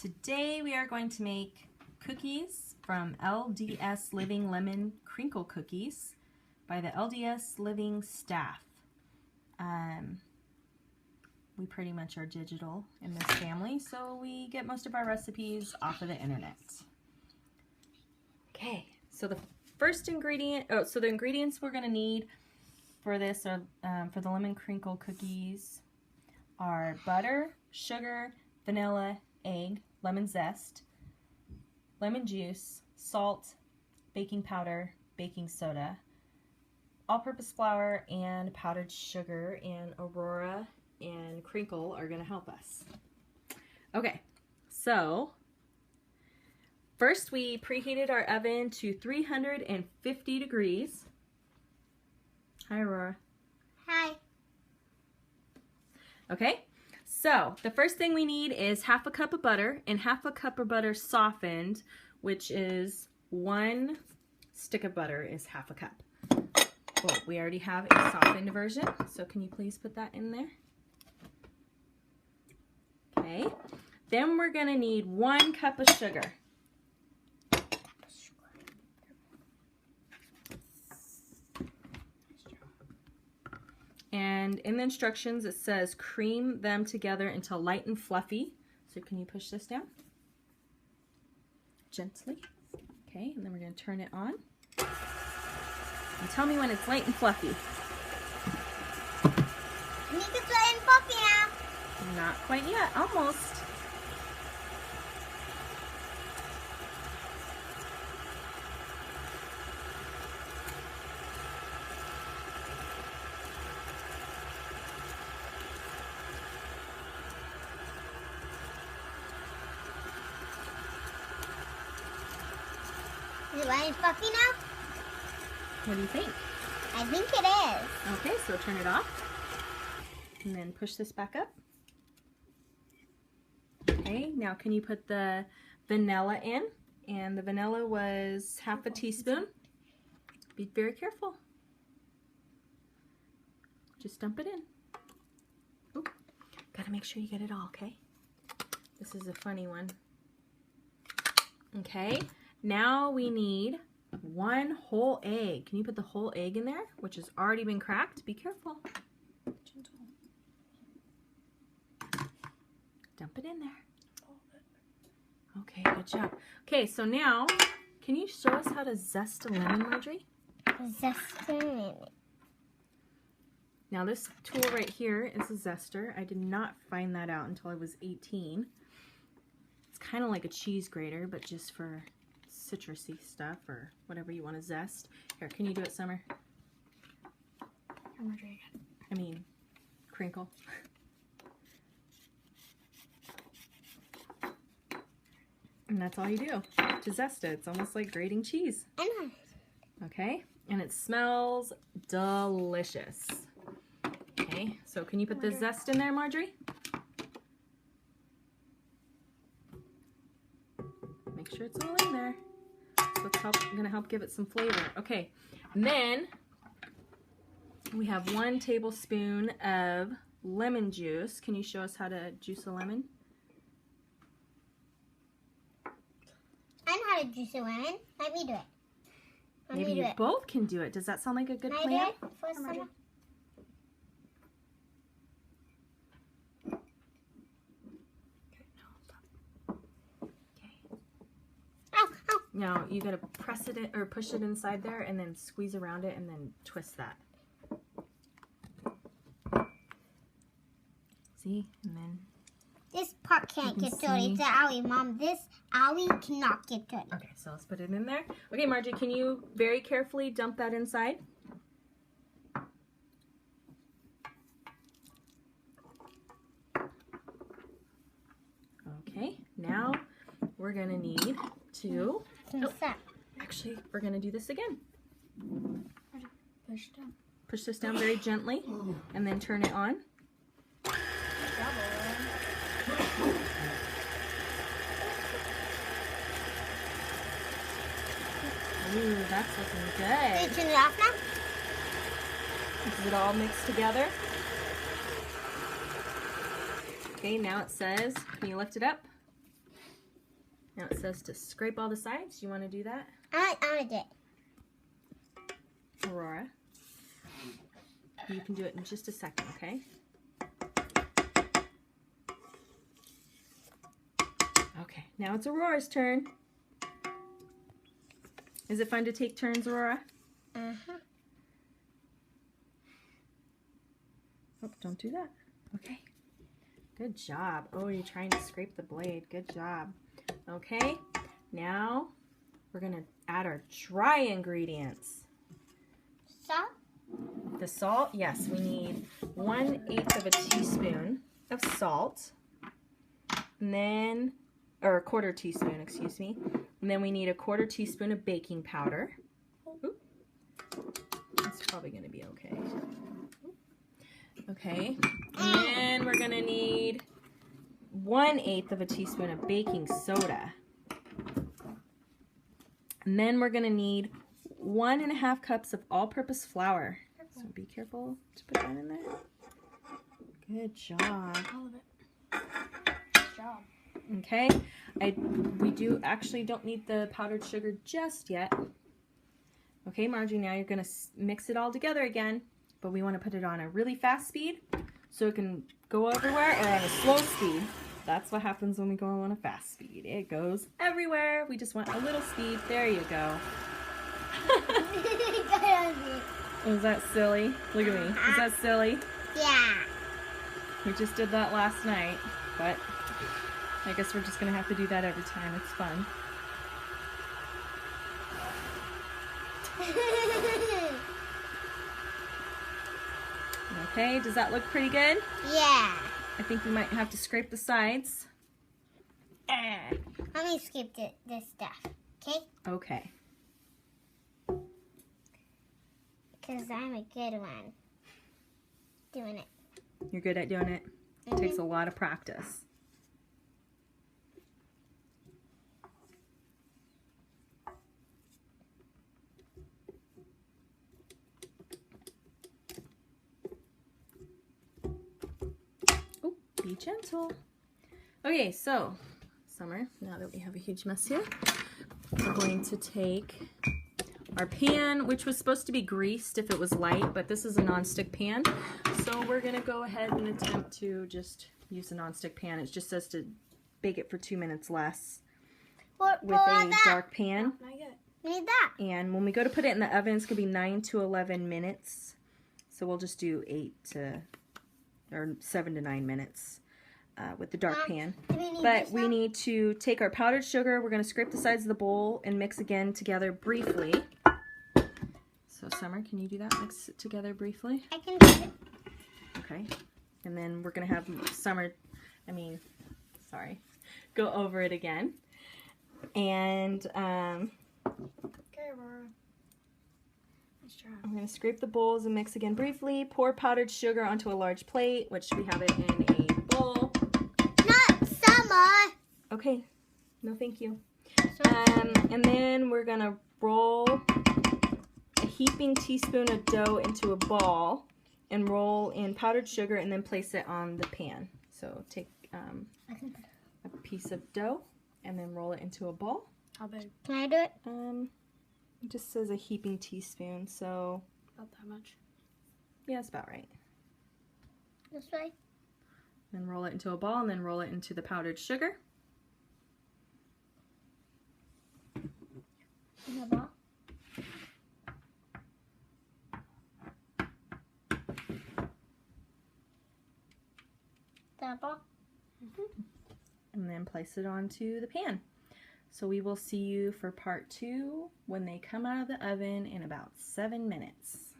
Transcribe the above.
Today we are going to make cookies from LDS Living Lemon Crinkle Cookies by the LDS Living staff. We pretty much are digital in this family, so we get most of our recipes off of the internet. Okay, so the first ingredient, the ingredients we're going to need for this are, for the lemon crinkle cookies are butter, sugar, vanilla, egg, lemon zest, lemon juice, salt, baking powder, baking soda, all-purpose flour, and powdered sugar, and Aurora and Crinkle are going to help us. Okay, so first we preheated our oven to 350 degrees. Hi, Aurora. Hi. Okay, so the first thing we need is half a cup of butter and half a cup of butter softened, which is 1 stick of butter is half a cup. Well, we already have a softened version, so can you please put that in there? Okay, then we're going to need 1 cup of sugar. And in the instructions it says cream them together until light and fluffy. So can you push this down? Gently. Okay, and then we're going to turn it on. And tell me when it's light and fluffy. I think it's light and fluffy now. Not quite yet, almost. Is it light and fluffy now? What do you think? I think it is. Okay, so turn it off. And then push this back up. Okay, now can you put the vanilla in? And the vanilla was half a teaspoon. Be very careful. Just dump it in. Ooh, gotta make sure you get it all, okay? This is a funny one. Okay, now we need 1 whole egg. Can you put the whole egg in there, which has already been cracked? Be careful. Dump it in there. Okay, good job. Okay, so now, can you show us how to zest a lemon, Marjorie? Zesting. Now this tool right here is a zester. I did not find that out until I was 18. It's kind of like a cheese grater, but just for citrusy stuff or whatever you want to zest. Here, can you do it, Summer? Here, Marjorie. I mean, Crinkle. And that's all you do to zest it. It's almost like grating cheese. Okay, and it smells delicious. Okay, so can you put the zest in there, Marjorie? Make sure it's all in there. So it's gonna help give it some flavor. Okay, and then we have 1 tablespoon of lemon juice. Can you show us how to juice a lemon? I know how to juice a lemon. Let me do it. Maybe you both can do it. Does that sound like a good plan? Can I do it first, Summer? No, you gotta press it in, or push it inside there and then squeeze around it and then twist that. See? And then This part can't get dirty. It's an owie, Mom. This owie cannot get dirty. okay, so let's put it in there. Okay, Margie, can you very carefully dump that inside? Okay, now we're gonna need to actually, we're going to do this again. Push this down very gently and then turn it on. Ooh, that's looking good. Can you turn it off now? Is it all mixed together? Okay, now it says, can you lift it up? Now it says to scrape all the sides. You want to do that? I did. Aurora. You can do it in just a second, okay? Okay, now it's Aurora's turn. Is it fun to take turns, Aurora? Uh-huh. Oh, don't do that. Okay. Good job. Oh, you're trying to scrape the blade. Good job. Okay, now we're going to add our dry ingredients. Salt? The salt, yes, we need 1/8 of a teaspoon of salt. And then, or a 1/4 teaspoon, excuse me. And then we need a 1/4 teaspoon of baking powder. Ooh. That's probably going to be okay. Okay, and then we're going to need 1/8 of a teaspoon of baking soda. And then we're going to need 1½ cups of all-purpose flour. So be careful to put that in there. Good job. All of it. Good job. Okay, we don't need the powdered sugar just yet. Okay, Margie, now you're going to mix it all together again, but we want to put it on a really fast speed so it can go everywhere, or on a slow speed. That's what happens when we go on a fast speed. It goes everywhere. We just want a little speed. There you go. Was that silly? Look at me. Is that silly? Yeah. We just did that last night, but I guess we're just going to have to do that every time. It's fun. Okay, does that look pretty good? Yeah. I think we might have to scrape the sides. Let me skip this stuff, okay? Okay. Because I'm a good one doing it. You're good at doing it? It takes a lot of practice. Oh, be gentle. Okay, so, Summer, now that we have a huge mess here, we're going to take our pan, which was supposed to be greased if it was light, but this is a nonstick pan. So we're going to go ahead and attempt to just use a nonstick pan. It just says to bake it for 2 minutes less with a dark pan. Need that. And when we go to put it in the oven, it's going to be 9 to 11 minutes. So we'll just do 7 to 9 minutes with the dark pan. But we need to take our powdered sugar. We're going to scrape the sides of the bowl and mix again together briefly. So Summer, can you do that? Mix it together briefly. I can do it. Okay. And then we're going to have Summer, go over it again. And Okay, Aurora. Let's try. I'm going to scrape the bowls and mix again briefly. Pour powdered sugar onto a large plate, which we have it in a bowl. Not Summer. Okay. No, thank you. And then we're going to roll a heaping teaspoon of dough into a ball and roll in powdered sugar and then place it on the pan. So take a piece of dough and then roll it into a ball. How big? Can I do it? It just says a heaping teaspoon, so About that much. yeah, it's about right. This way? Then roll it into a ball and then roll it into the powdered sugar. In the ball? That ball? And then place it onto the pan. So we will see you for part 2 when they come out of the oven in about 7 minutes.